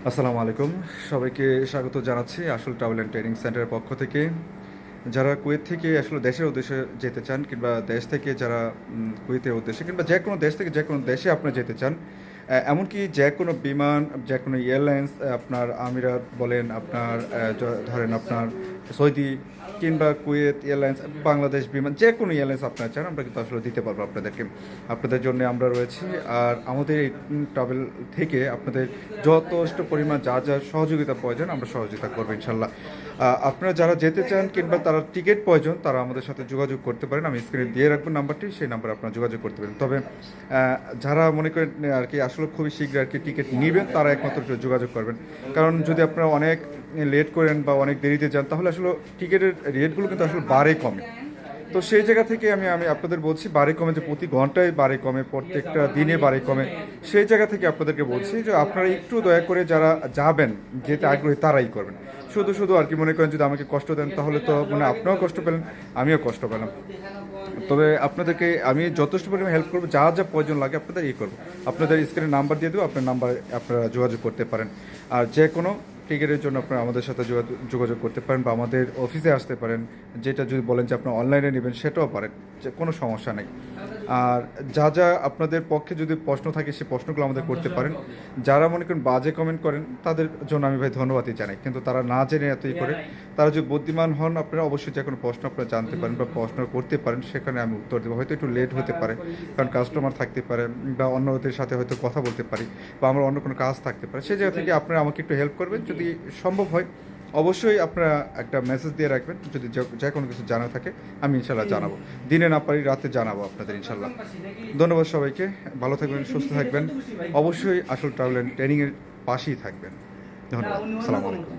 আসসালামু আলাইকুম। সবাইকে স্বাগত জানাচ্ছি আসল ট্রাভেল অ্যান্ড ট্রেনিং সেন্টারের পক্ষ থেকে। যারা কুয়েত থেকে আসলে দেশের উদ্দেশ্যে যেতে চান কিংবা দেশ থেকে যারা কুয়েতের উদ্দেশ্যে কিংবা যেকোনো দেশ থেকে যেকোনো দেশে আপনি যেতে চান, এমনকি যেকোনো বিমান, যেকোনো এয়ারলাইন্স, আপনার আমিরাত বলেন, আপনার ধরেন আপনার সৌদি কিংবা কুয়েত এয়ারলাইন্স, বাংলাদেশ বিমান, যেকোনো এয়ারলাইন্স আপনারা চান আমরা কিন্তু আসলে দিতে পারবো আপনাদেরকে। আপনাদের জন্য আমরা রয়েছি। আর আমাদের এই ট্রাভেল থেকে আপনাদের যথেষ্ট পরিমাণ যা যা সহযোগিতা প্রয়োজন আমরা সহযোগিতা করবো ইনশাল্লাহ। আপনারা যারা যেতে চান কিংবা তারা টিকিট প্রয়োজন তারা আমাদের সাথে যোগাযোগ করতে পারেন। আমি স্ক্রিনে দিয়ে রাখবো নাম্বারটি, সেই নাম্বারে আপনারা যোগাযোগ করতে পারেন। তবে যারা মনে করেন আর কি আসলে খুবই শীঘ্র আর কি টিকিট নেবেন তারা একমাত্র যোগাযোগ করবেন। কারণ যদি আপনারা অনেক লেট করেন বা অনেক দেরিতে যান তাহলে আসলে টিকিটের রেটগুলো কিন্তু আসলে বাড়ে কমে। তো সেই জায়গা থেকে আমি আমি আপনাদের বলছি বাড়ে কমে, যে প্রতি ঘন্টায় বাড়ে কমে, প্রত্যেকটা দিনে বাড়ে কমে। সেই জায়গা থেকে আপনাদেরকে বলছি যে আপনারা একটু দয়া করে যারা যাবেন, যেতে আগ্রহী তারাই করবেন। শুধু শুধু আর কি মনে করেন যদি আমাকে কষ্ট দেন তাহলে তো মানে আপনিও কষ্ট পেলেন, আমিও কষ্ট পেলাম। তবে আপনাদেরকে আমি যথেষ্ট পরিমাণে হেল্প করবো, যা যা প্রয়োজন লাগে আপনাদের করবো। আপনাদের স্ক্রিনে নাম্বার দিয়ে দেবো, আপনার নাম্বার আপনারা যোগাযোগ করতে পারেন। আর যে কোনো টিকিটের জন্য আপনারা আমাদের সাথে যোগাযোগ করতে পারেন বা আমাদের অফিসে আসতে পারেন। যেটা যদি বলেন যে আপনারা অনলাইনে নেবেন সেটাও পারেন, যে কোনো সমস্যা নেই। আর যা যা আপনাদের পক্ষে যদি প্রশ্ন থাকে সেই প্রশ্নগুলো আমাদের করতে পারেন। যারা মনে করেন বাজে কমেন্ট করেন তাদের জন্য আমি ভাই ধন্যবাদই জানাই, কিন্তু তারা না জেনে এতই করে। তারা যদি বুদ্ধিমান হন আপনারা অবশ্যই যে কোনো প্রশ্ন আপনারা জানতে পারেন বা প্রশ্ন করতে পারেন, সেখানে আমি উত্তর দেবো। হয়তো একটু লেট হতে পারে, কারণ কাস্টমার থাকতে পারে বা অন্যদের সাথে হয়তো কথা বলতে পারি বা আমার অন্য কোনো কাজ থাকতে পারে। সেই জায়গা থেকে আপনারা আমাকে একটু হেল্প করবেন যদি সম্ভব হয়। অবশ্যই আপনারা একটা মেসেজ দিয়ে রাখবেন, যদি যে কোনো কিছু জানা থাকে আমি ইনশাল্লাহ জানাবো। দিনে না পারি রাতে জানাবো আপনাদের ইনশাল্লাহ। ধন্যবাদ সবাইকে, ভালো থাকবেন, সুস্থ থাকবেন। অবশ্যই আসল ট্রাভেল অ্যান্ড ট্রেনিংয়ের পাশেই থাকবেন। ধন্যবাদ, আসসালামু আলাইকুম।